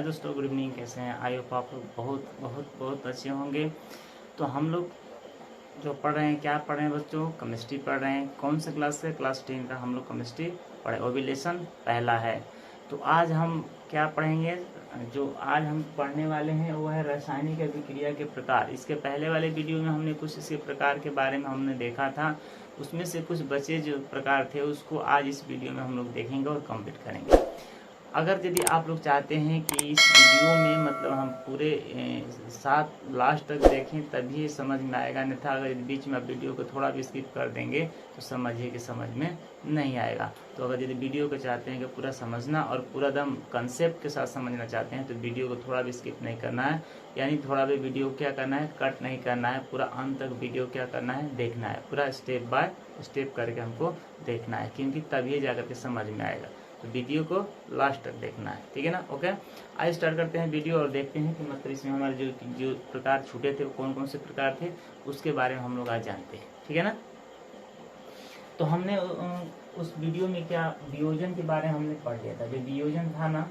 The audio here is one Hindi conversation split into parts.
दोस्तों, गुड इवनिंग। कैसे हैं? आई होप आप लोग बहुत बहुत बहुत अच्छे होंगे। तो हम लोग जो पढ़ रहे हैं, क्या पढ़ रहे हैं बच्चों? केमिस्ट्री पढ़ रहे हैं। कौन सा क्लास से? क्लास 10 का हम लोग केमिस्ट्री पढ़े, वो भी लेसन पहला है। तो आज हम क्या पढ़ेंगे? जो आज हम पढ़ने वाले हैं वो है रासायनिक अभिक्रिया के प्रकार। इसके पहले वाले वीडियो में हमने कुछ इसी प्रकार के बारे में हमने देखा था, उसमें से कुछ बचे जो प्रकार थे उसको आज इस वीडियो में हम लोग देखेंगे और कंप्लीट करेंगे। अगर यदि आप लोग चाहते हैं कि इस वीडियो में मतलब हम पूरे साथ लास्ट तक देखें तभी समझ में आएगा, अन्यथा अगर बीच में आप वीडियो को थोड़ा भी स्किप कर देंगे तो समझिए कि समझ में नहीं आएगा। तो अगर यदि वीडियो को चाहते हैं कि पूरा समझना और पूरा दम कंसेप्ट के साथ समझना चाहते हैं तो वीडियो को थोड़ा भी स्किप नहीं करना है, यानी थोड़ा भी वीडियो क्या करना है, कट नहीं करना है। पूरा अंत तक वीडियो क्या करना है, देखना है। पूरा स्टेप बाय स्टेप करके हमको देखना है, क्योंकि तभी जाकर के समझ में आएगा। तो वीडियो को लास्ट तक देखना है, ठीक है ना? ओके, आइए स्टार्ट करते हैं वीडियो और देखते हैं कि मतलब इसमें हमारे जो प्रकार छूटे थे वो कौन कौन से प्रकार थे, उसके बारे में हम लोग आज जानते हैं, ठीक है ना? तो हमने उस वीडियो में क्या वियोजन के बारे में हमने पढ़ लिया था। जो वियोजन था ना,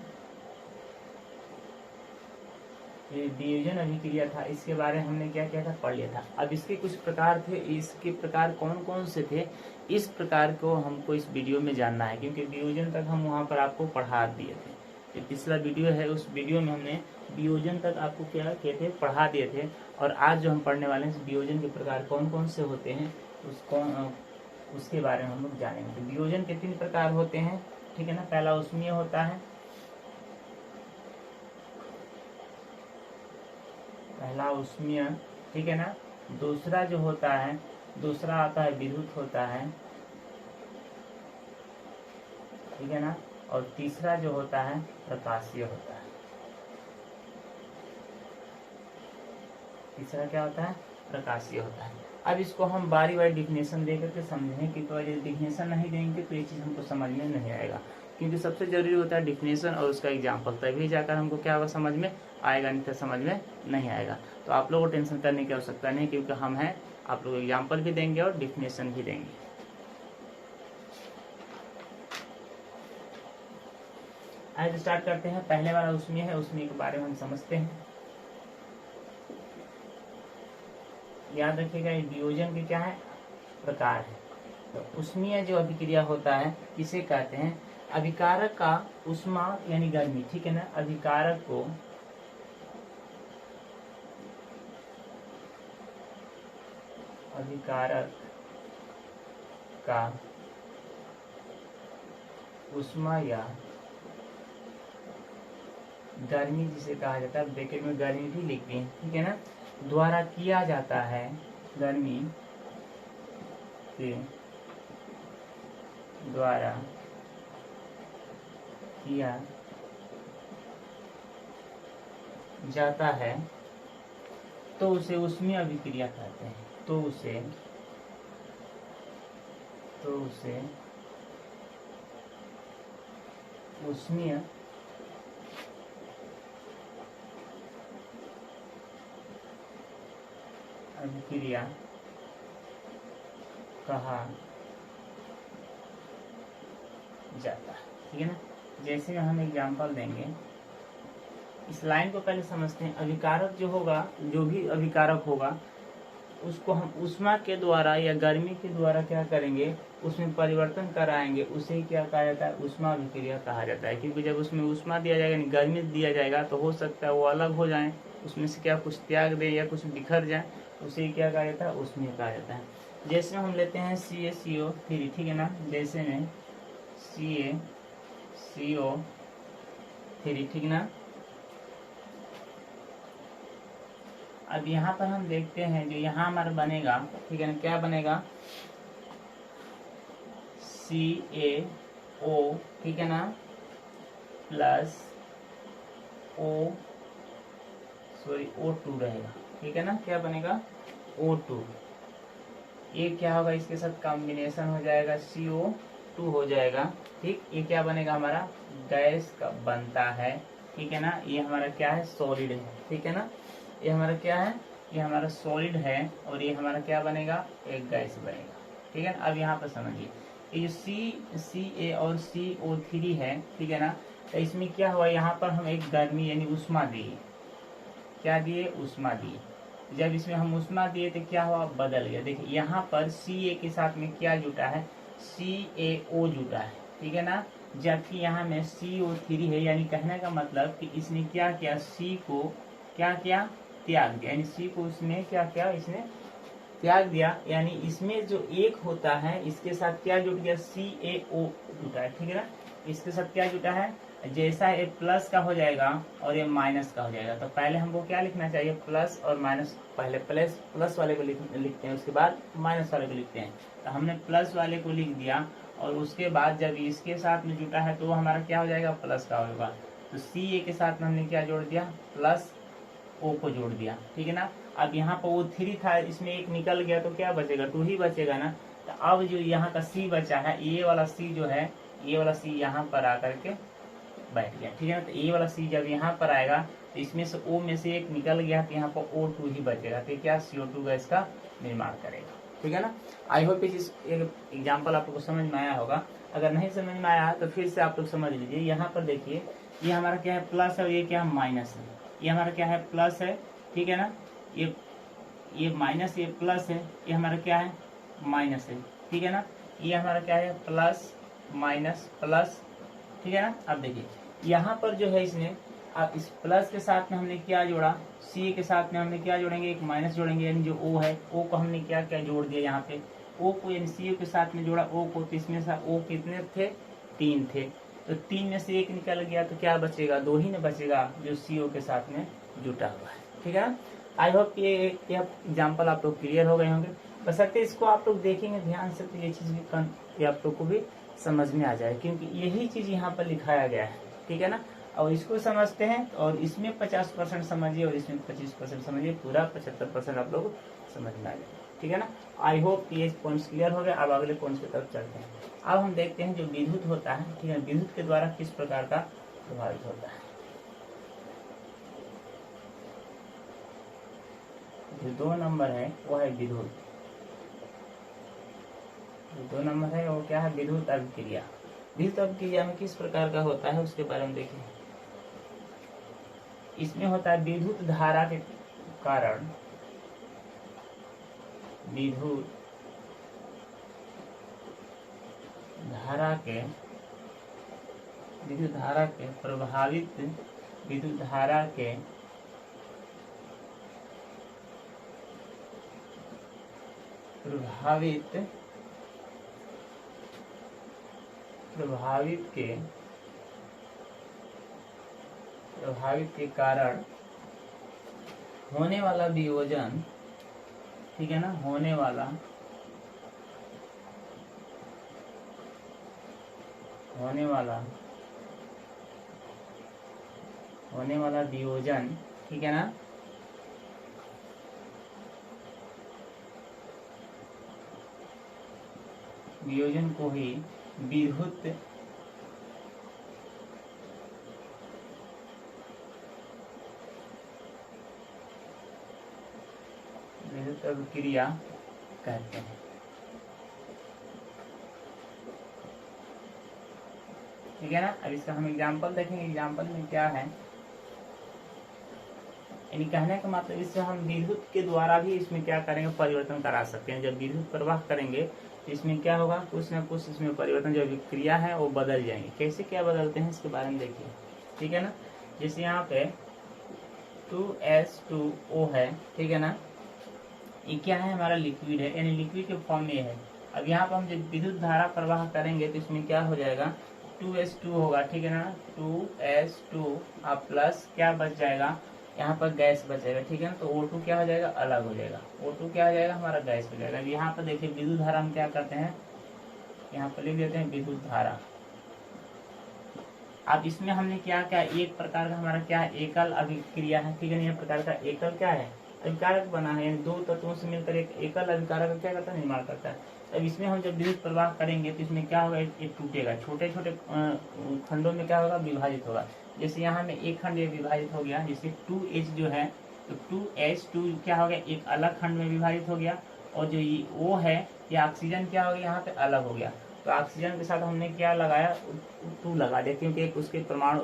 ये वियोजन अभिक्रिया था, इसके बारे में हमने क्या किया था, पढ़ लिया था। अब इसके कुछ प्रकार थे, इसके प्रकार कौन कौन से थे, इस प्रकार को हमको इस वीडियो में जानना है, क्योंकि वियोजन तक हम वहाँ पर आपको पढ़ा दिए थे। जो पिछला वीडियो है उस वीडियो में हमने वियोजन तक आपको क्या किए थे, पढ़ा दिए थे। और आज जो हम पढ़ने वाले हैं वियोजन के प्रकार कौन कौन से होते हैं उसके बारे में हम लोग जानेंगे। तो वियोजन के 3 प्रकार होते हैं, ठीक है ना? पहला ऊष्मीय होता है, पहला ऊष्मीय, ठीक है ना? दूसरा जो होता है, दूसरा आता है विद्युत होता है, ठीक है ना? और तीसरा जो होता है प्रकाशीय होता है। तीसरा क्या होता है? प्रकाशीय होता है। अब इसको हम बारी बारी डिफिनेशन दे करके समझेंगे, क्योंकि यदि डिफिनेशन नहीं देंगे तो ये चीज़ हमको समझ में नहीं आएगा, क्योंकि सबसे जरूरी होता है डिफिनेशन और उसका एग्जाम्पल, तभी जाकर हमको क्या होगा, समझ में आएगा, नहीं तो समझ में नहीं आएगा। तो आप लोगों को टेंशन करने की आवश्यकता नहीं, क्योंकि हम हैं, आप लोग एग्जाम्पल भी देंगे और डिफिनेशन भी देंगे। आज स्टार्ट करते हैं। पहले वाला ऊष्मीय है, ऊष्मीय के बारे में हम समझते हैं। याद रखिएगा, ये वियोजन के क्या है, प्रकार है। तो ऊष्मीय जो अभिक्रिया होता है किसे कहते हैं? अभिकारक का ऊष्मा यानी गर्मी, ठीक है ना? अभिकारक को अभिकारक का ऊष्मा या गर्मी जिसे कहा जाता है, ब्रैकेट में गर्मी भी लिखते हैं, ठीक है ना, द्वारा किया जाता है, गर्मी के द्वारा किया जाता है तो उसे ऊष्मीय अभिक्रिया कहते हैं। तो उसे ऊष्मीय अभिक्रिया कहा जाता है, ठीक है ना? जैसे हम एग्जांपल देंगे, इस लाइन को पहले समझते हैं। अभिकारक जो होगा, जो भी अभिकारक होगा, उसको हम ऊष्मा के द्वारा या गर्मी के द्वारा क्या करेंगे, उसमें परिवर्तन कराएंगे, उसे क्या कहा जाता है, ऊष्मा अभिक्रिया कहा जाता है। क्योंकि जब उसमें ऊष्मा दिया जाएगा, यानी गर्मी दिया जाएगा, तो हो सकता है वो अलग हो जाए, उसमें से क्या कुछ त्याग दे या कुछ बिखर जाए, उसे क्या कहा जाता है, ऊष्मीय कहा जाता है। जैसे हम लेते हैं CaCO3, ठीक है ना? जैसे में CaCO3, ठीक ना? अब यहाँ पर हम देखते हैं, जो यहाँ हमारा बनेगा, ठीक है ना, क्या बनेगा, CaO, ठीक है ना, प्लस O2 रहेगा, ठीक है ना? क्या बनेगा, O2। ये क्या होगा, इसके साथ कॉम्बिनेशन हो जाएगा, CO2 हो जाएगा, ठीक। ये क्या बनेगा, हमारा गैस का बनता है, ठीक है ना? ये हमारा क्या है, सॉलिड है, ठीक है ना? ये हमारा क्या है, ये हमारा सॉलिड है, और ये हमारा क्या बनेगा, एक गैस बनेगा, ठीक है ना? अब यहाँ पर समझिए, ये जो Ca और CO3 है, ठीक है ना, तो इसमें क्या हुआ, यहाँ पर हम एक गर्मी यानी उष्मा दिए, क्या दिए, उष्मा दिए। जब इसमें हम उष्मा दिए तो क्या हुआ, बदल गया। देखिए यहाँ पर Ca के साथ में क्या जुटा है, CaO जुटा है, ठीक है ना, जबकि यहाँ में CO3 है। यानी कहने का मतलब कि इसने क्या किया, C को क्या किया, त्याग दिया, यानी C को उसने क्या किया, इसने त्याग दिया। यानी इसमें जो एक होता है इसके साथ क्या जुट गया, CaO जुटा है, ठीक है ना, इसके साथ क्या जुटा है, जैसा ये प्लस का हो जाएगा और ये माइनस का हो जाएगा, तो पहले हमको क्या लिखना चाहिए, प्लस और माइनस, पहले प्लस वाले को लिखते हैं, उसके बाद माइनस वाले को लिखते हैं। तो हमने प्लस वाले को लिख दिया और उसके बाद जब इसके साथ में जुटा है तो वो हमारा क्या हो जाएगा, प्लस का होगा। तो Ca के साथ में हमने क्या जोड़ दिया, प्लस O को जोड़ दिया, ठीक है ना। अब यहाँ पर वो 3 था, इसमें एक निकल गया तो क्या बचेगा, 2 ही बचेगा ना। तो अब जो यहाँ का C बचा है, ये वाला C जो है, ये वाला C यहाँ पर आकर के बैठ गया, ठीक है ना। तो ये वाला C जब यहाँ पर आएगा तो इसमें से O में से एक निकल गया तो यहाँ पर O2 ही बचेगा, तो क्या CO2 गैस का निर्माण करेगा, ठीक है ना। आई होप इस एग्जाम्पल आप लोग को समझ में आया होगा। अगर नहीं समझ में आया तो फिर से आप लोग समझ लीजिए। यहाँ पर देखिए, ये हमारा क्या है, प्लस है और ये क्या है, माइनस है। ये हमारा क्या है, प्लस है, ठीक है ना, ये माइनस, ये प्लस है, ये हमारा क्या है, माइनस है, ठीक है ना। ये हमारा क्या है, प्लस माइनस प्लस, ठीक है ना। अब देखिए यहाँ पर जो है इसने, अब इस प्लस के साथ में हमने क्या जोड़ा, C के साथ में हमने क्या जोड़ेंगे, एक माइनस जोड़ेंगे, यानी जो O है, O को हमने क्या क्या जोड़ दिया यहाँ पे, O को, यानी C के साथ में जोड़ा O को, तो इसमें से O कितने थे, 3 थे। तो 3 में से एक निकल गया तो क्या बचेगा, 2 ही न बचेगा जो CO के साथ में जुटा हुआ है, ठीक है ना। आई होप ये एग्जाम्पल आप लोग क्लियर हो गए होंगे। बशर्ते इसको आप लोग देखेंगे ध्यान से तो ये चीज भी आप लोग को भी समझ में आ जाए, क्योंकि यही चीज यहाँ पर लिखाया गया है, ठीक है ना। और इसको समझते हैं और इसमें 50% समझिए और इसमें 25% समझिए, पूरा 75% आप लोग समझ में आ जाए, ठीक है ना। आई होप ये पॉइंट्स क्लियर हो गए। अब अगले पॉइंट्स की तरफ चलते हैं। अब हम देखते हैं जो विद्युत होता है, ठीक है, विद्युत के द्वारा किस प्रकार का प्रभावित होता है। जो 2 नंबर है वो है विद्युत, जो 2 नंबर है वो क्या है, विद्युत अभिक्रिया। विद्युत अभिक्रिया में किस प्रकार का होता है उसके बारे में देखें। इसमें होता है विद्युत धारा के कारण, विद्युत धारा के प्रभावित, विद्युत धारा के प्रभावित के कारण होने वाला वियोजन, ठीक है ना, होने वाला वियोजन, ठीक है ना, वियोजन को ही विद्युत अभिक्रिया कहते हैं, ठीक है ना। अब इसका हम एग्जाम्पल देखेंगे। एग्जाम्पल में क्या है, यानी कहने का मतलब इससे हम विद्युत के द्वारा भी इसमें क्या करेंगे, परिवर्तन करा सकते हैं। जब विद्युत प्रवाह करेंगे तो इसमें क्या होगा, कुछ न कुछ इसमें परिवर्तन, जो क्रिया है वो बदल जाएंगे। कैसे क्या बदलते हैं इसके बारे में देखिए, ठीक है ना। जैसे यहाँ पे 2H2O है, ठीक है ना, ये क्या है, हमारा लिक्विड है, यानी लिक्विड के फॉर्म में है। अब यहाँ पर हम जब विद्युत धारा प्रवाह करेंगे तो इसमें क्या हो जाएगा, 2H2 होगा, ठीक है ना, 2H2 अब प्लस क्या बच जाएगा, यहाँ पर गैस बचेगा, ठीक है ना। तो O2 क्या हो जाएगा, अलग हो जाएगा, O2 क्या हो जाएगा, हमारा गैस हो जाएगा। यहाँ पर देखिए विद्युत धारा हम क्या करते हैं, यहाँ पर लिख देते हैं विद्युत धारा। अब इसमें हमने क्या क्या, एक प्रकार का हमारा क्या है, एकल अभिक्रिया है, ठीक है ना। यह प्रकार का एकल क्या है, अभिकारक बना है, यानी 2 तत्वों से मिलकर एक एकल अभिकारक क्या करता है, निर्माण करता है। अब इसमें हम जब विद्युत प्रवाह करेंगे तो इसमें क्या होगा, ये टूटेगा, छोटे छोटे खंडों में क्या होगा, विभाजित होगा। जैसे यहाँ में एक खंड ये विभाजित हो गया, जैसे 2H जो है, तो 2H2 क्या हो गया, एक अलग खंड में विभाजित हो गया, और जो ये O है, ये ऑक्सीजन क्या हो गया, यहाँ पे अलग हो गया। तो ऑक्सीजन के साथ हमने क्या लगाया, 2 लगा दिया, क्योंकि एक उसके परमाणु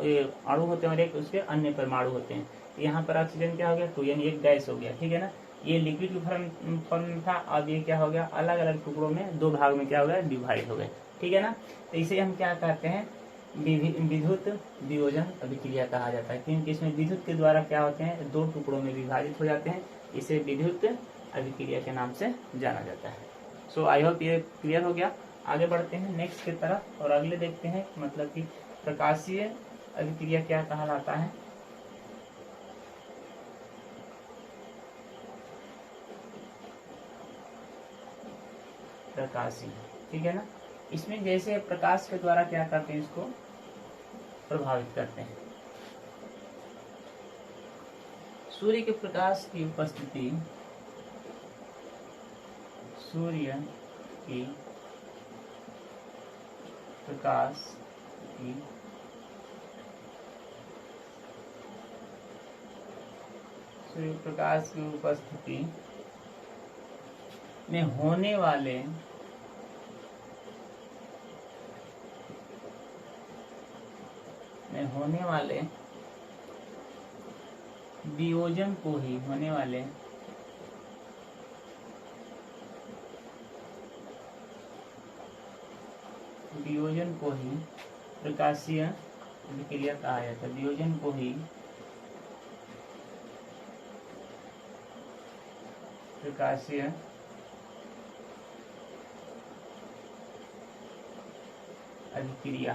अणु होते हैं और एक उसके अन्य परमाणु होते हैं। यहाँ पर ऑक्सीजन क्या हो गया, 2, यानी एक गैस हो गया, ठीक है ना। ये लिक्विड की फॉर्म में था, अब ये क्या हो गया, अलग अलग टुकड़ों में 2 भाग में क्या हो गया, डिवाइड हो गए, ठीक है ना। तो इसे हम क्या कहते हैं, विद्युत वियोजन अभिक्रिया कहा जाता है, क्योंकि इसमें विद्युत के द्वारा क्या होते हैं, 2 टुकड़ों में विभाजित हो जाते हैं। इसे विद्युत अभिक्रिया के नाम से जाना जाता है। सो आई होप ये क्लियर हो गया। आगे बढ़ते हैं नेक्स्ट की तरफ और अगले देखते हैं, मतलब कि प्रकाशीय अभिक्रिया क्या कहलाता है। प्रकाशीय, ठीक है ना। इसमें जैसे प्रकाश के द्वारा क्या करते हैं, इसको प्रभावित करते हैं। सूर्य के प्रकाश की उपस्थिति, सूर्य की प्रकाश की उपस्थिति में होने वाले वियोजन को ही प्रकाशीय अभिक्रिया कहा जाता है। वियोजन को ही प्रकाशीय अभिक्रिया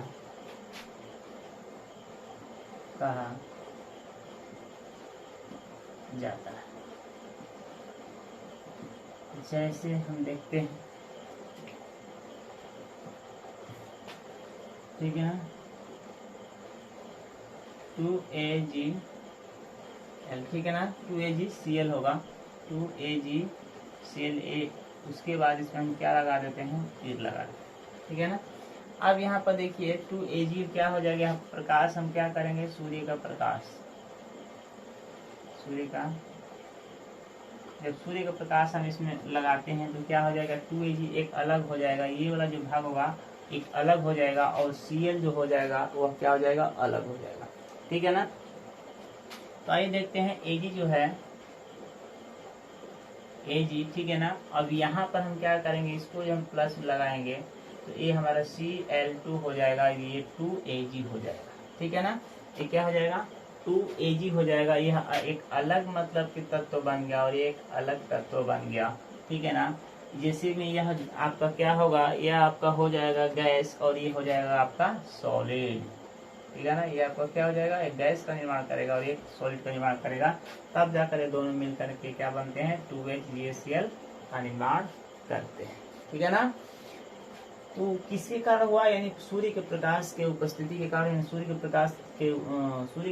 कहा जाता है। जैसे हम देखते हैं, ठीक है ना, 2AgCl, ठीक है ना, 2AgCl होगा, 2AgCl, उसके बाद इसमें हम क्या लगा देते हैं, तीर लगा देते हैं, ठीक है ना। अब यहाँ पर देखिए 2Ag क्या हो जाएगा, यहाँ प्रकाश हम क्या करेंगे, सूर्य का प्रकाश हम इसमें लगाते हैं तो क्या हो जाएगा, 2Ag एक अलग हो जाएगा, ये वाला जो भाग होगा एक अलग हो जाएगा, और Cl जो हो जाएगा वह क्या हो जाएगा, अलग हो जाएगा, ठीक है ना। तो आइए देखते हैं Ag जो है, Ag, ठीक है ना। अब यहाँ पर हम क्या करेंगे, इसको जब हम प्लस लगाएंगे तो ये हमारा Cl2 हो जाएगा, ये 2Ag हो जाएगा, ठीक है ना। ये क्या हो जाएगा, 2Ag हो जाएगा। यह एक अलग मतलब कि तत्व बन गया और ये एक अलग तत्व बन गया, ठीक है ना। जैसे में यह आपका क्या होगा, यह आपका हो जाएगा गैस और ये हो जाएगा आपका सॉलिड, ठीक है ना। ये आपका क्या हो जाएगा, एक गैस का निर्माण करेगा और एक सॉलिड का निर्माण करेगा, तब जाकर ये दोनों मिलकर के क्या बनते हैं, 2HgCl का निर्माण करते हैं, ठीक है ना। तो किसके कारण हुआ, यानी सूर्य के प्रकाश के उपस्थिति के कारण, सूर्य के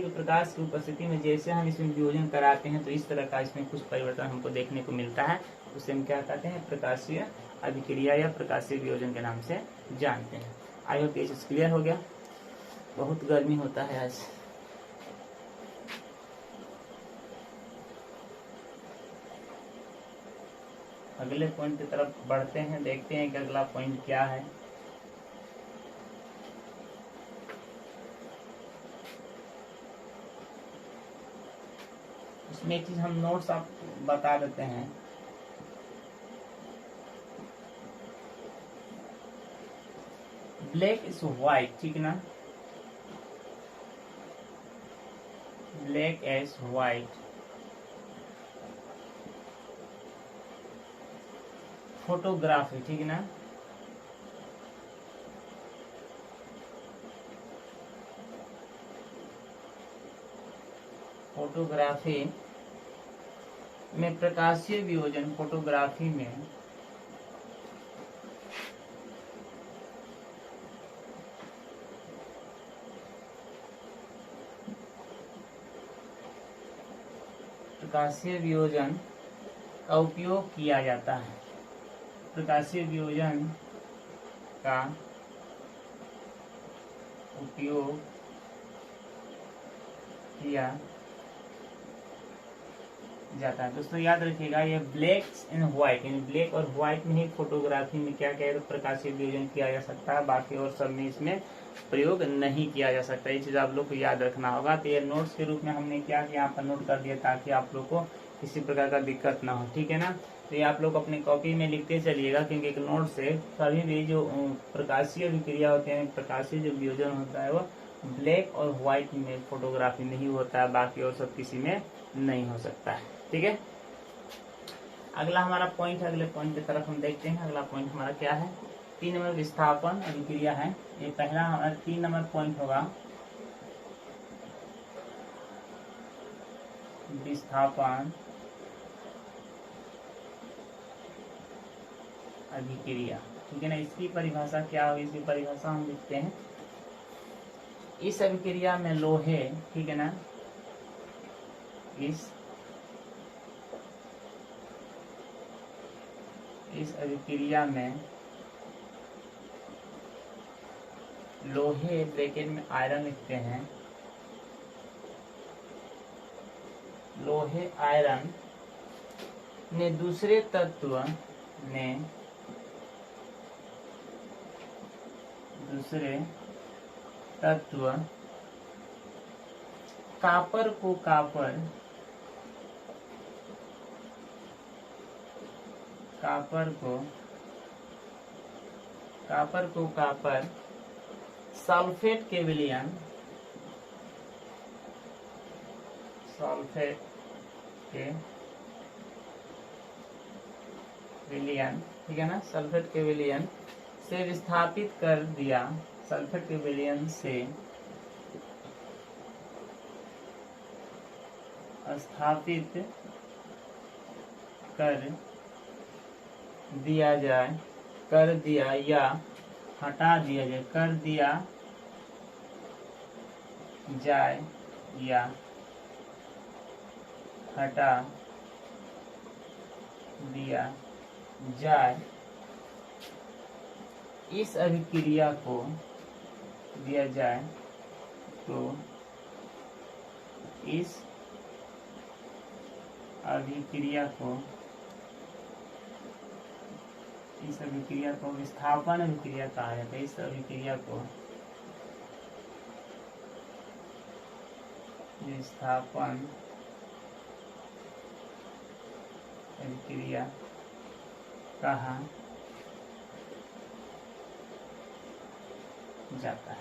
प्रकाश की उपस्थिति में जैसे हम इसमें वियोजन कराते हैं तो इस तरह का इसमें कुछ परिवर्तन हमको देखने को मिलता है। उसे हम क्या कहते हैं, प्रकाशीय अभिक्रिया या प्रकाशीय वियोजन के नाम से जानते हैं। आई होप ये चीज क्लियर हो गया। बहुत गर्मी होता है आज। अगले पॉइंट की तरफ बढ़ते हैं, देखते हैं कि अगला पॉइंट क्या है। इसमें एक चीज हम नोट्स आप बता देते हैं, ब्लैक इज व्हाइट, ठीक है ना, ब्लैक एज व्हाइट फोटोग्राफी, ठीक है ना, फोटोग्राफी में प्रकाशीय वियोजन, फोटोग्राफी में प्रकाशीय वियोजन का उपयोग किया जाता है। प्रकाशीय वियोजन का उपयोग किया जाता है। दोस्तों याद रखिएगा ये ब्लैक एंड व्हाइट, यानी ब्लैक और व्हाइट में ही फोटोग्राफी में क्या क्या है तो प्रकाशीय वियोजन किया जा सकता है, बाकी और सब में इसमें प्रयोग नहीं किया जा सकता। ये चीज आप लोग को याद रखना होगा। तो ये नोट्स के रूप में हमने क्या किया, यहाँ पर नोट कर दिया ताकि आप लोग को किसी प्रकार का दिक्कत ना हो, ठीक है ना। तो ये आप लोग अपनी कॉपी में लिखते चलिएगा, क्योंकि एक नोट से कभी भी जो प्रकाशीय विक्रिया होते हैं, प्रकाशीय जो वियोजन होता है वो ब्लैक और व्हाइट में फोटोग्राफी में ही होता है, बाकी और सब किसी में नहीं हो सकता है, ठीक है। अगला हमारा पॉइंट है, अगले पॉइंट की तरफ हम देखते हैं। अगला पॉइंट हमारा क्या है, 3 नंबर विस्थापन अभिक्रिया है। ये पहला हमारा 3 नंबर पॉइंट होगा, विस्थापन अभिक्रिया, ठीक है ना। इसकी परिभाषा क्या होगी, इसकी परिभाषा हम लिखते हैं। इस अभिक्रिया में लोहे, ठीक है ना, इस अभिक्रिया में लोहे, ब्रैकेट में आयरन लिखते हैं, लोहे आयरन ने दूसरे तत्व कापर को कापर सल्फेट के विलयन, ठीक है ना, सल्फेट के विलयन से विस्थापित कर दिया, सल्फेट के विलयन से स्थापित कर दिया या हटा दिया जाए, कर दिया जाए या हटा दिया जाए, इस अभिक्रिया को दिया जाए तो इस अभिक्रिया को विस्थापन अभिक्रिया कहा जाता है। इस अभिक्रिया को विस्थापन अभिक्रिया कहा जाता है।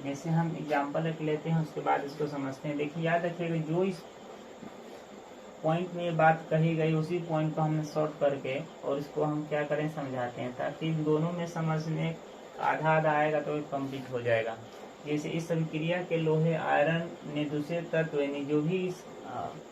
जैसे हम एग्जाम्पल एक लेते हैं, उसके बाद इसको समझते हैं। देखिए याद रखिएगा, जो इस पॉइंट में ये बात कही गई उसी पॉइंट को हमने शॉर्ट करके और इसको हम क्या करें, समझाते हैं, ताकि इन दोनों में समझने आधा आएगा तो कंप्लीट हो जाएगा। जैसे इस अभिक्रिया के लोहे आयरन ने दूसरे तत्व, यानी जो भी इस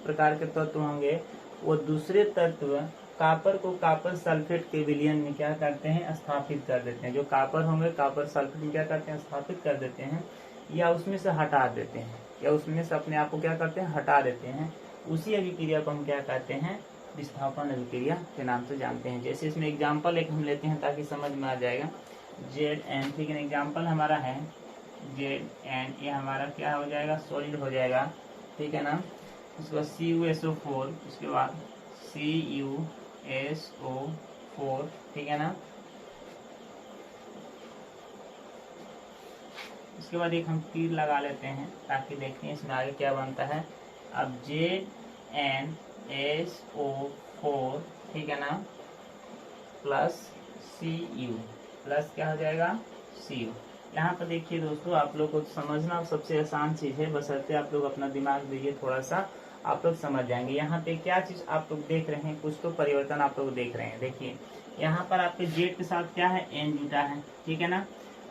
प्रकार के तत्व होंगे वो दूसरे तत्व कापर को कापर सल्फेट के विलयन में क्या करते हैं, स्थापित कर देते हैं। जो कापर होंगे कापर सल्फेट में क्या करते हैं, स्थापित कर देते हैं, या उसमें से हटा देते हैं, या उसमें से अपने आप को क्या करते हैं, हटा देते हैं। उसी अभिक्रिया को हम क्या कहते हैं, विस्थापन अभिक्रिया के नाम से जानते हैं। जैसे इसमें एग्जाम्पल एक हम लेते हैं ताकि समझ में आ जाएगा। Zn, ठीक है, एग्जाम्पल हमारा है Zn, ये हमारा क्या हो जाएगा, सॉलिड हो जाएगा, ठीक है ना। उसके बाद CuSO4, उसके बाद CuSO4, ठीक है ना। उसके बाद एक हम तीर लगा लेते हैं ताकि देखते हैं इसमें आगे क्या बनता है। अब ZnSO4, ठीक है ना, प्लस Cu, प्लस क्या हो जाएगा, Cu। यहाँ पर देखिए दोस्तों, आप लोग को समझना सबसे आसान चीज है, बशर्ते आप लोग अपना दिमाग दीजिए थोड़ा सा, आप लोग समझ जाएंगे। यहाँ पे क्या चीज आप लोग देख रहे हैं, कुछ तो परिवर्तन आप लोग देख रहे हैं। देखिए यहाँ पर आपके Z के साथ क्या है, N जुटा है, ठीक है ना।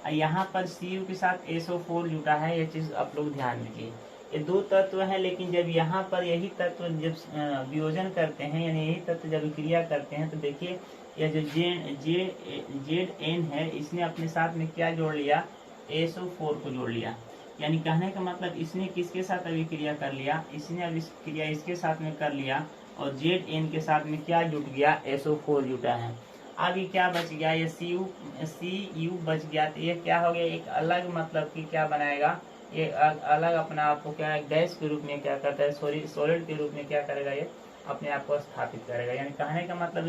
यहाँ पर Cu के साथ SO4 जुटा है, ये चीज आप लोग ध्यान दीजिए। ये दो तत्व है, लेकिन जब यहाँ पर यही तत्व जब वियोजन करते हैं, यानी यही तत्व जब क्रिया करते हैं, तो देखिए यह जो Zn है, इसने अपने साथ में क्या जोड़ लिया, SO4 को जोड़ लिया। यानी कहने का मतलब इसने किसके साथ अभिक्रिया कर लिया, इसने अभिक्रिया इसके साथ में कर लिया, और Zn के साथ में क्या जुट गया, SO4 जुटा है। अब ये क्या बच गया, ये Cu बच गया, तो ये क्या हो गया, एक अलग मतलब कि क्या बनाएगा, ये अलग अपने आप को क्या है, गैस के रूप में क्या करता है, सॉलिड के रूप में क्या करेगा, ये अपने आप को स्थापित करेगा। यानी कहने का मतलब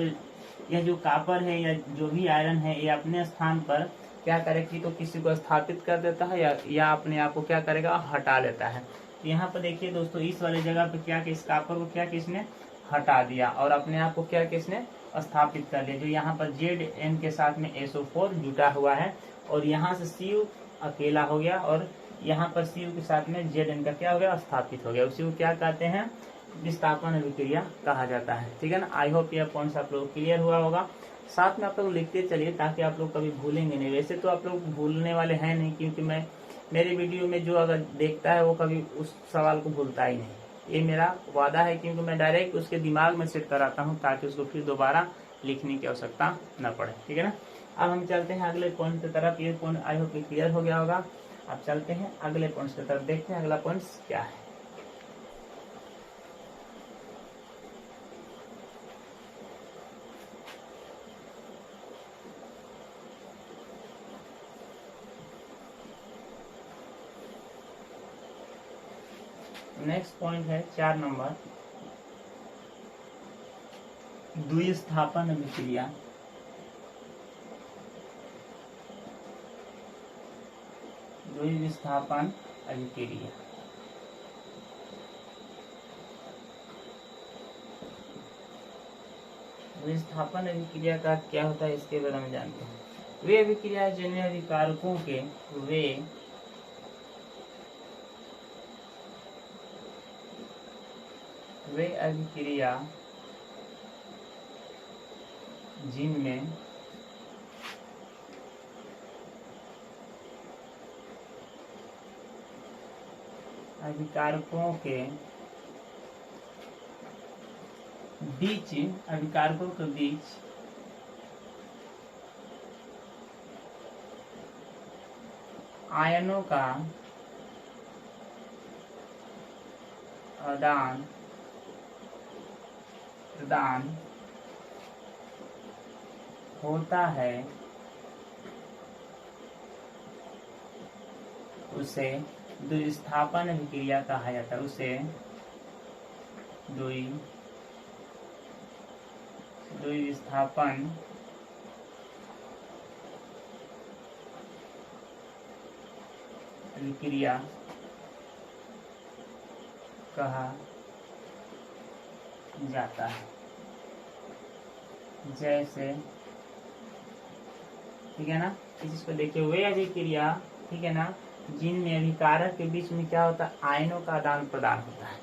यह जो कॉपर है या जो भी आयरन है, ये अपने स्थान पर क्या करेगी, तो किसी को स्थापित कर देता है या अपने आप को क्या करेगा, हटा लेता है। तो यहाँ पर देखिए दोस्तों, इस वाले जगह पे क्या कि इस कॉपर को क्या किसने हटा दिया और अपने आप को क्या किसने स्थापित कर लिया। जो यहाँ पर Zn के साथ में SO4 जुटा हुआ है और यहाँ से Cu अकेला हो गया और यहाँ पर Cu के साथ में Zn का क्या हो गया, स्थापित हो गया। उसी को क्या कहते हैं, विस्थापन अभिक्रिया कहा जाता है। ठीक है ना। आई होप यह पॉइंट्स आप लोग क्लियर हुआ होगा। साथ में आप लोग लिखते चलिए ताकि आप लोग कभी भूलेंगे नहीं। वैसे तो आप लोग भूलने वाले हैं नहीं, क्योंकि मैं मेरे वीडियो में जो अगर देखता है वो कभी उस सवाल को भूलता ही नहीं, ये मेरा वादा है, क्योंकि मैं डायरेक्ट उसके दिमाग में सेट कराता हूँ ताकि उसको फिर दोबारा लिखने की आवश्यकता न पड़े। ठीक है ना। अब हम चलते हैं अगले पॉइंट की तरफ। ये पॉइंट आई होप क्लियर हो गया होगा। अब चलते हैं अगले पॉइंट की तरफ, देखते हैं अगला पॉइंट क्या है। नेक्स्ट पॉइंट है 4 नंबर, द्विस्थापन अभिक्रिया। द्विस्थापन अभिक्रिया द्विस्थापन अभिक्रिया का क्या होता है, इसके बारे में जानते हैं। वे अभिक्रिया जिनमें अभिकारकों के वे अभिक्रिया जिनमें अभिकारकों के बीच आयनों का आदान प्रदान होता है, उसे द्विस्थापन अभिक्रिया कहा जाता है। उसे द्विस्थापन अभिक्रिया कहा जाता है। जैसे, ठीक है ना, इस चीज को देखिए, वे अभिक्रिया, ठीक है ना, जिनमें अभिकारक के बीच में क्या होता है, आयनों का आदान प्रदान होता है।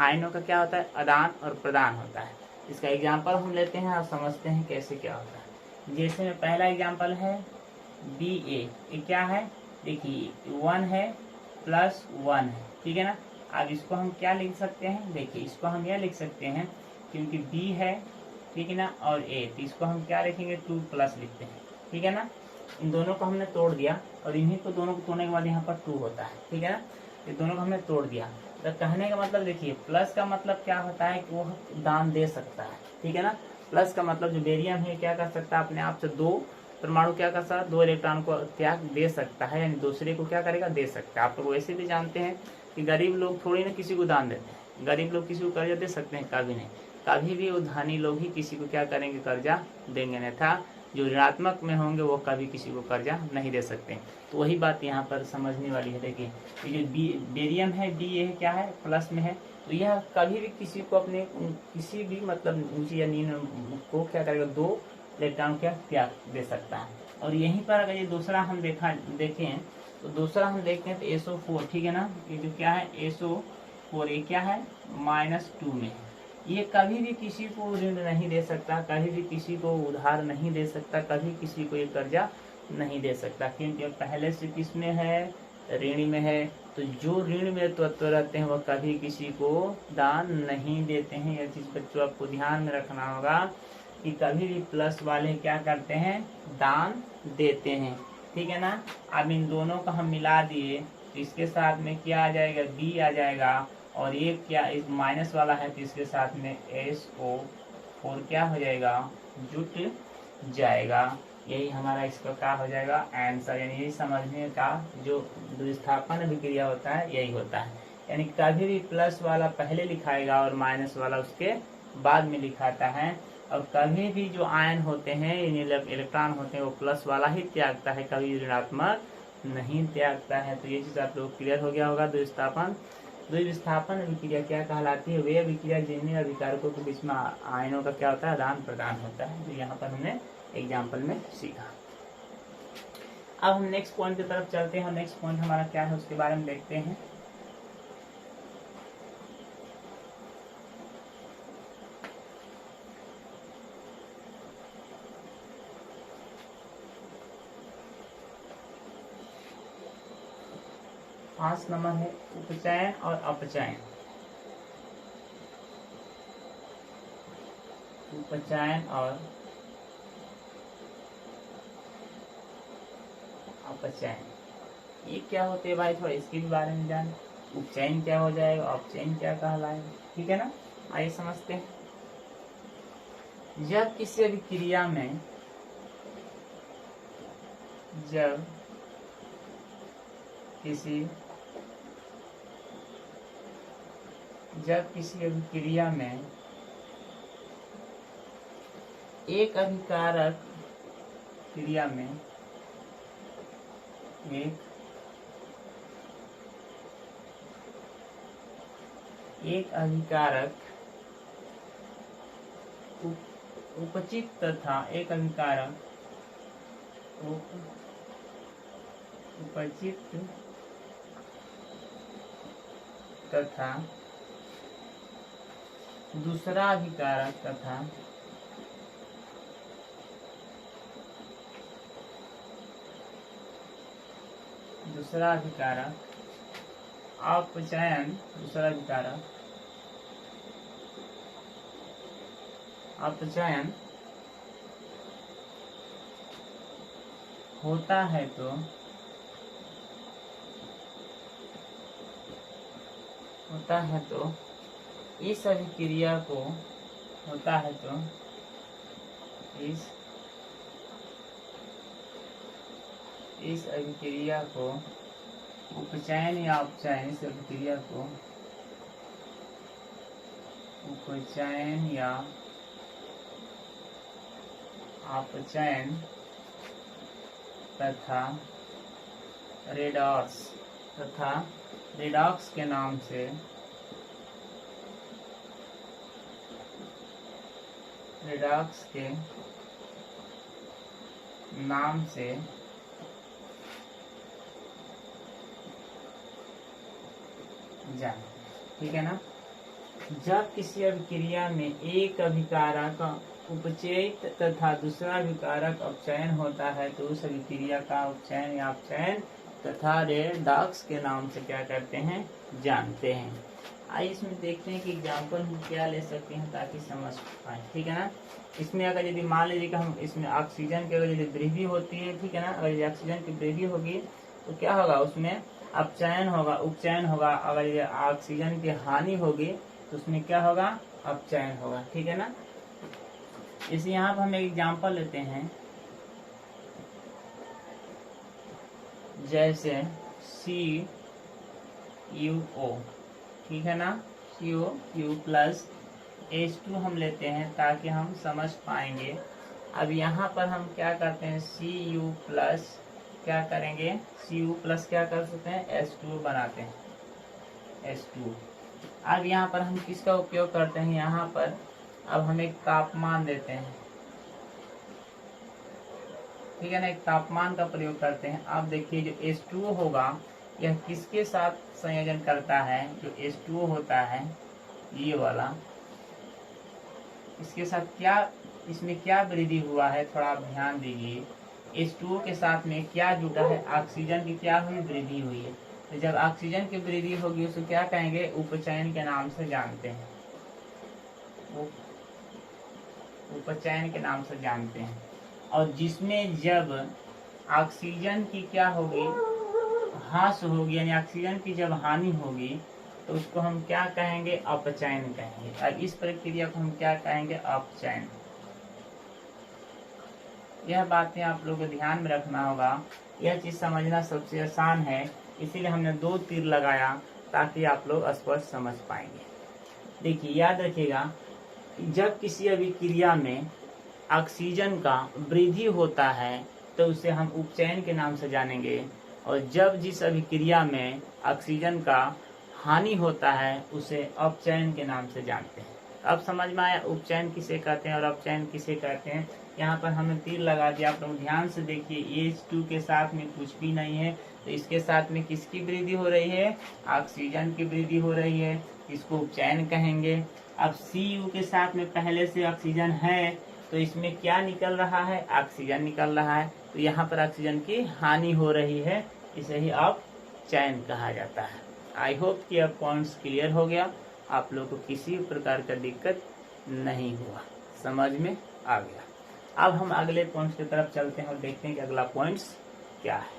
आयनों का क्या होता है, आदान और प्रदान होता है। इसका एग्जाम्पल हम लेते हैं और समझते हैं कैसे क्या होता है। जैसे में पहला एग्जाम्पल है Ba, ये क्या है, देखिए 1 है प्लस 1 है, ठीक है ना। अब इसको हम क्या लिख सकते हैं, देखिए इसको हम यह लिख सकते हैं, क्योंकि B है, ठीक है ना, और A, तो इसको हम क्या लिखेंगे, 2 प्लस लिखते हैं, ठीक है ना। इन दोनों को हमने तोड़ दिया और इन्हीं को दोनों को तोड़ने के बाद यहाँ पर 2 होता है, ठीक है ना। ये दोनों को हमने तोड़ दिया। तो कहने का मतलब देखिए, प्लस का मतलब क्या होता है कि वो दान दे सकता है, ठीक है ना। प्लस का मतलब जो बेरियम है क्या कर सकता है, अपने आप से 2 परमाणु क्या कर सकता है, 2 इलेक्ट्रॉन को त्याग दे सकता है, यानी दूसरे को क्या करेगा, दे सकता है। आप लोग वैसे भी जानते हैं कि गरीब लोग थोड़ी ना किसी को दान देते हैं। गरीब लोग किसी को कर्जा दे सकते हैं, कभी नहीं। कभी भी वो धनी लोग ही किसी को क्या करेंगे, कर्जा देंगे, नहीं था जो ऋणात्मक में होंगे वो कभी किसी को कर्जा नहीं दे सकते। तो वही बात यहाँ पर समझने वाली है। देखिए ये जो बेरियम है, बी ये क्या है, प्लस में है, तो यह कभी भी किसी को अपने किसी भी मतलब ऊंची या निम्न को क्या करेगा, 2 इलेक्ट्रॉन क्या त्याग दे सकता है। और यहीं पर अगर ये दूसरा हम देखें तो दूसरा हम देखते हैं तो SO4, ठीक है ना, ये जो क्या है SO4, ये क्या है -2 में है। ये कभी भी किसी को ऋण नहीं दे सकता, कभी भी किसी को उधार नहीं दे सकता, कभी किसी को ये कर्जा नहीं दे सकता, क्योंकि पहले से किसमें है, ऋण में है। तो जो ऋण में तत्व रहते हैं वह कभी किसी को दान नहीं देते हैं। यह चीज बच्चों आपको ध्यान में रखना होगा कि कभी भी प्लस वाले क्या करते हैं, दान देते हैं, ठीक है ना। अब इन दोनों को हम मिला दिए तो इसके साथ में क्या आ जाएगा, B आ जाएगा, और ये क्या इस माइनस वाला है तो इसके साथ में SO4 क्या हो जाएगा, जुट जाएगा। यही हमारा इसका क्या हो जाएगा आंसर, यानी यही समझने का जो विस्थापन अभिक्रिया होता है यही होता है। यानी कभी भी प्लस वाला पहले लिखाएगा और माइनस वाला उसके बाद में लिखाता है, और कभी भी जो आयन होते हैं इलेक्ट्रॉन होते हैं वो प्लस वाला ही त्यागता है, कभी ऋणात्मक नहीं त्यागता है। तो ये चीज आप लोग क्लियर हो गया होगा। द्विविस्थापन अभिक्रिया क्या कहलाती है? वे अभिक्रिया जिनमें अभिकारकों के बीच में आयनों का क्या होता है, आदान प्रदान होता है। तो यहाँ पर हमने एग्जाम्पल में सीखा। अब हम नेक्स्ट पॉइंट की तरफ चलते हैं। नेक्स्ट पॉइंट हमारा क्या है उसके बारे में देखते हैं। पांच नंबर है उपचयन और अपचयन। उपचयन और अपचयन ये क्या होते हैं भाई, थोड़ा इसके भी बारे में जान। उपचयन क्या हो जाएगा, अपचयन क्या कहलाएगा, ठीक है ना। आइए समझते हैं। जब किसी अभिक्रिया में जब किसी अभिक्रिया में एक अभिकारक क्रिया में एक अभिकारक उपचित तथा एक अभिकारक उपचित तथा दूसरा अभिकारक तथा दूसरा अभिकारक अपचयन अपचयन होता है तो इस अभिक्रिया को इस अभिक्रिया को उपचयन या अपचयन, इस अभिक्रिया को उपचयन या अपचयन तथा रेडॉक्स के नाम से जान, ठीक है ना। जब किसी अभिक्रिया में एक अभिकारक उपचयित तथा दूसरा अभिकारक अपचयन होता है तो उस अभिक्रिया का उपचयन या अपचयन तथा रेडॉक्स के नाम से क्या करते हैं, जानते हैं। आइए इसमें देखते हैं कि एग्जाम्पल हम क्या ले सकते हैं ताकि समझ पाए, ठीक है ना। इसमें अगर यदि मान लीजिए कि हम इसमें ऑक्सीजन की अगर यदि वृद्धि होती है, ठीक है ना, अगर यदि ऑक्सीजन की वृद्धि होगी तो क्या होगा, उसमें अपचयन होगा, उपचयन होगा। अगर ये ऑक्सीजन की हानि होगी तो उसमें क्या होगा, अपचयन होगा, ठीक है ना। इसे यहाँ पर हम एक एग्जाम्पल लेते हैं, जैसे CuO, ठीक है ना, CuO प्लस H2 हम लेते हैं ताकि हम समझ पाएंगे। अब यहाँ पर हम क्या करते हैं, Cu प्लस क्या करेंगे, Cu प्लस क्या कर सकते हैं, H2 बनाते हैं, H2। अब यहाँ पर हम किसका उपयोग करते हैं, यहाँ पर अब हम एक तापमान देते हैं, ठीक है ना, एक तापमान का प्रयोग करते हैं। अब देखिए जो H2O होगा यह किसके साथ संयोजन करता है, जो H2O होता है ये वाला, इसके साथ क्या, इसमें क्या वृद्धि हुआ है, थोड़ा आप ध्यान दीजिए। H2O के साथ में क्या जुटा है, ऑक्सीजन की क्या हुई, वृद्धि हुई है। तो जब ऑक्सीजन की वृद्धि होगी उसको क्या कहेंगे, उपचयन के नाम से जानते हैं, उपचयन के नाम से जानते हैं। और जिसमें जब ऑक्सीजन की क्या होगी, ह्रास होगी, यानी ऑक्सीजन की जब हानि होगी तो उसको हम क्या कहेंगे, अपचयन कहेंगे। अब इस प्रक्रिया को हम क्या कहेंगे, अपचयन। यह बातें आप लोगों को ध्यान में रखना होगा। यह चीज समझना सबसे आसान है, इसीलिए हमने 2 तीर लगाया ताकि आप लोग स्पष्ट समझ पाएंगे। देखिए याद रखिएगा, जब किसी अभिक्रिया में ऑक्सीजन का वृद्धि होता है तो उसे हम उपचयन के नाम से जानेंगे, और जब जिस अभिक्रिया में ऑक्सीजन का हानि होता है उसे अपचयन के नाम से जानते हैं। अब समझ में आया उपचयन किसे कहते हैं और अपचयन किसे कहते हैं। यहाँ पर हमने तीर लगा दिया, आप लोग ध्यान से देखिए। H2 के साथ में कुछ भी नहीं है, तो इसके साथ में किसकी वृद्धि हो रही है? ऑक्सीजन की वृद्धि हो रही है, इसको उपचयन कहेंगे। अब Cu के साथ में पहले से ऑक्सीजन है, तो इसमें क्या निकल रहा है? ऑक्सीजन निकल रहा है, तो यहाँ पर ऑक्सीजन की हानि हो रही है, इसे ही अपचयन कहा जाता है। आई होप कि अब पॉइंट्स क्लियर हो गया, आप लोग को किसी प्रकार का दिक्कत नहीं हुआ, समझ में आ गया। अब हम अगले पॉइंट्स की तरफ चलते हैं और देखते हैं कि अगला पॉइंट्स क्या है।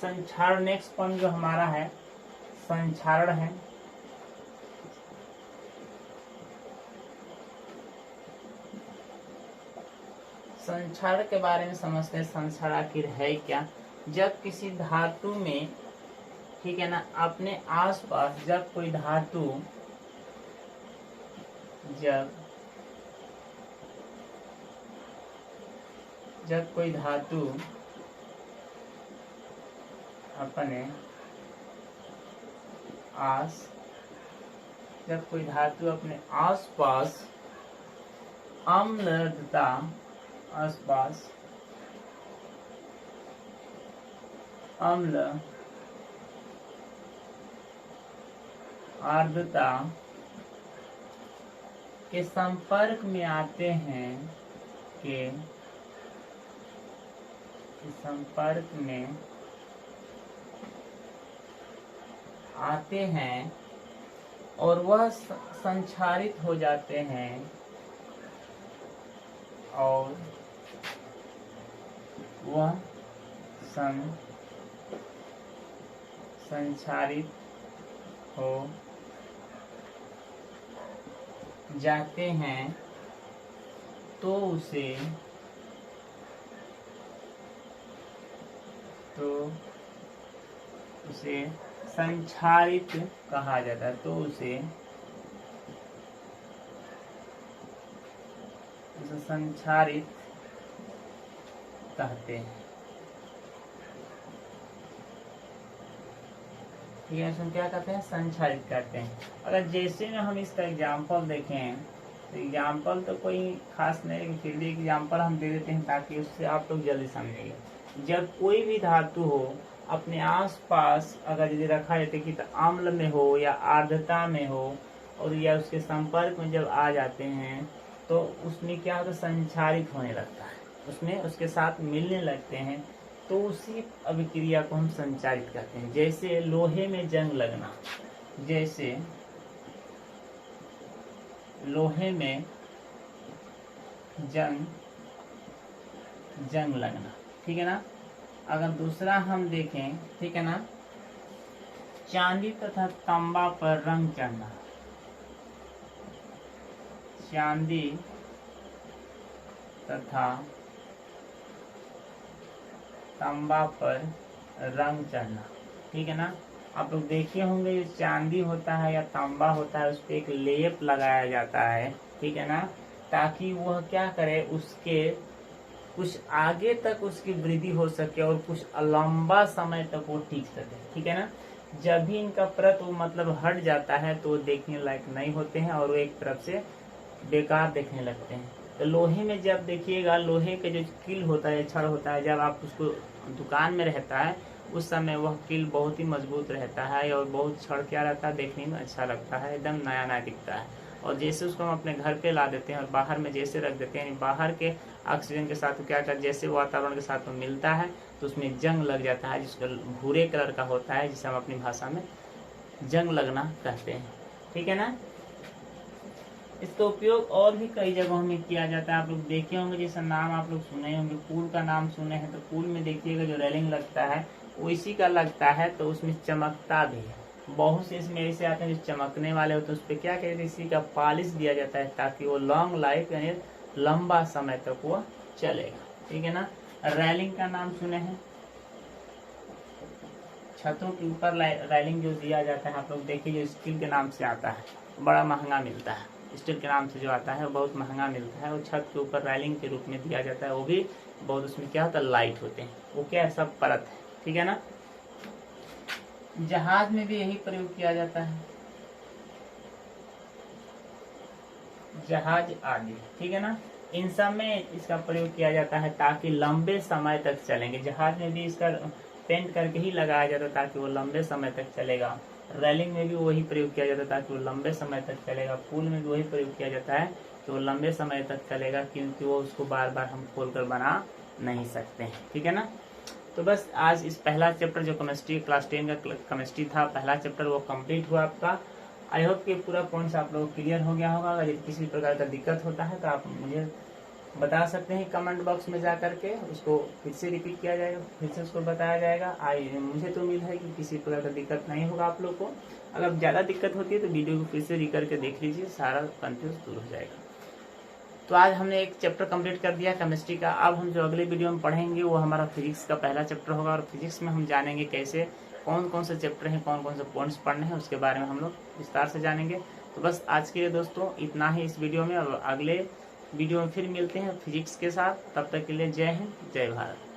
संक्षारण, नेक्स्ट पॉइंट जो हमारा है संक्षारण है। संक्षारण के बारे में समझते हैं। संक्षारण आखिर है क्या? जब किसी धातु में, ठीक है ना, अपने आसपास जब कोई धातु जब कोई धातु अपने आसपास आम्लता अम्ल आर्द्रता के संपर्क में आते हैं और वह संक्षारित हो जाते हैं और वह संक्षारित हो जाते हैं तो उसे संक्षारित कहा जाता है। तो उसे संक्षारित कहते हैं। ठीक है, इसमें क्या कहते हैं? संक्षारित कहते हैं। अगर जैसे में हम इसका एग्जाम्पल देखें तो एग्जाम्पल तो कोई खास नहीं, फिर भी एग्जाम्पल हम दे देते हैं ताकि उससे आप लोग जल्दी समझेंगे। जब कोई भी धातु हो अपने आसपास अगर यदि रखा जाता है कि तो अम्ल में हो या आर्द्रता में हो और या उसके संपर्क में जब आ जाते हैं तो उसमें क्या होता है? संक्षारित होने लगता है, उसमें उसके साथ मिलने लगते हैं, तो उसी अभिक्रिया को हम संचारित कहते हैं। जैसे लोहे में जंग लगना, जैसे लोहे में जंग लगना, ठीक है ना। अगर दूसरा हम देखें, ठीक है ना, चांदी तथा तांबा पर रंग चढ़ना, चांदी तथा तांबा पर रंग चढ़ना, ठीक है ना। आप लोग देखे होंगे जो चांदी होता है या तांबा होता है उस पर एक लेप लगाया जाता है, ठीक है ना, ताकि वह क्या करे, उसके कुछ आगे तक उसकी वृद्धि हो सके और कुछ लंबा समय तक वो टिक सके, ठीक है ना। जब भी इनका परत वो मतलब हट जाता है तो वो देखने लायक नहीं होते हैं और वो एक तरफ से बेकार देखने लगते हैं। तो लोहे में जब देखिएगा, लोहे के जो कील होता है, छड़ होता है, जब आप उसको दुकान में रहता है उस समय वह कील बहुत ही मजबूत रहता है और बहुत छड़ क्या रहता है, देखने में अच्छा लगता है, एकदम नया नया दिखता है। और जैसे उसको हम अपने घर पे ला देते हैं और बाहर में जैसे रख देते हैं, यानी बाहर के ऑक्सीजन के साथ क्या कर जैसे वातावरण के साथ में मिलता है तो उसमें जंग लग जाता है, जिसका भूरे कलर का होता है, जिसे हम अपनी भाषा में जंग लगना कहते हैं। ठीक है ना। इसका उपयोग और भी कई जगहों में किया जाता है। आप लोग देखे होंगे, जैसा नाम आप लोग सुने होंगे, पूल का नाम सुने हैं, तो पूल में देखिएगा जो रेलिंग लगता है वो इसी का लगता है, तो उसमें चमकता भी है। बहुत से इसमें ऐसे आते हैं जो चमकने वाले होते हैं, उस पर क्या कहते हैं, इसी का पॉलिश दिया जाता है ताकि वो लॉन्ग लाइफ यानी लंबा समय तक वो चलेगा। ठीक है ना। रेलिंग का नाम सुने हैं, छतों के ऊपर रेलिंग जो दिया जाता है, आप लोग देखिए जो स्टील के नाम से आता है, बड़ा महंगा मिलता है। स्टील के नाम से जो आता है वो बहुत महंगा मिलता है, वो छत के ऊपर रेलिंग के रूप में दिया जाता है, वो भी बहुत उसमें क्या होता है, लाइट होते हैं, वो क्या है, सब परत है। ठीक है ना। जहाज में भी यही प्रयोग किया जाता है, जहाज आदि। ठीक है ना। इन सब में इसका प्रयोग किया जाता है ताकि लंबे समय तक चलेंगे। जहाज में भी इसका पेंट करके ही लगाया जाता है ताकि वो लंबे समय तक चलेगा। रेलिंग में भी वही प्रयोग किया जाता है ताकि वो लंबे समय तक चलेगा। पुल में भी वही प्रयोग किया जाता है कि वो लंबे समय तक चलेगा, क्योंकि वो उसको बार बार हम खोलकर बना नहीं सकते हैं। ठीक है ना। तो बस आज इस पहला चैप्टर जो केमिस्ट्री क्लास 10 का केमिस्ट्री था, पहला चैप्टर वो कंप्लीट हुआ आपका। आई होप कि पूरा पॉइंट्स आप लोगों को क्लियर हो गया होगा। अगर किसी प्रकार का दिक्कत होता है तो आप मुझे बता सकते हैं कमेंट बॉक्स में जा करके, उसको फिर से रिपीट किया जाएगा, फिर से उसको बताया जाएगा। मुझे तो उम्मीद है कि किसी प्रकार का दिक्कत नहीं होगा आप लोग को। अगर ज़्यादा दिक्कत होती है तो वीडियो को फिर से रिकर के देख लीजिए, सारा कंफ्यूज दूर हो जाएगा। तो आज हमने एक चैप्टर कंप्लीट कर दिया केमिस्ट्री का। अब हम जो अगले वीडियो में पढ़ेंगे वो हमारा फिजिक्स का पहला चैप्टर होगा, और फिजिक्स में हम जानेंगे कैसे कौन कौन से चैप्टर हैं, कौन कौन से पॉइंट्स पढ़ने हैं, उसके बारे में हम लोग विस्तार से जानेंगे। तो बस आज के लिए दोस्तों इतना ही इस वीडियो में। और अगले वीडियो में फिर मिलते हैं फिजिक्स के साथ। तब तक के लिए जय हिंद, जय भारत।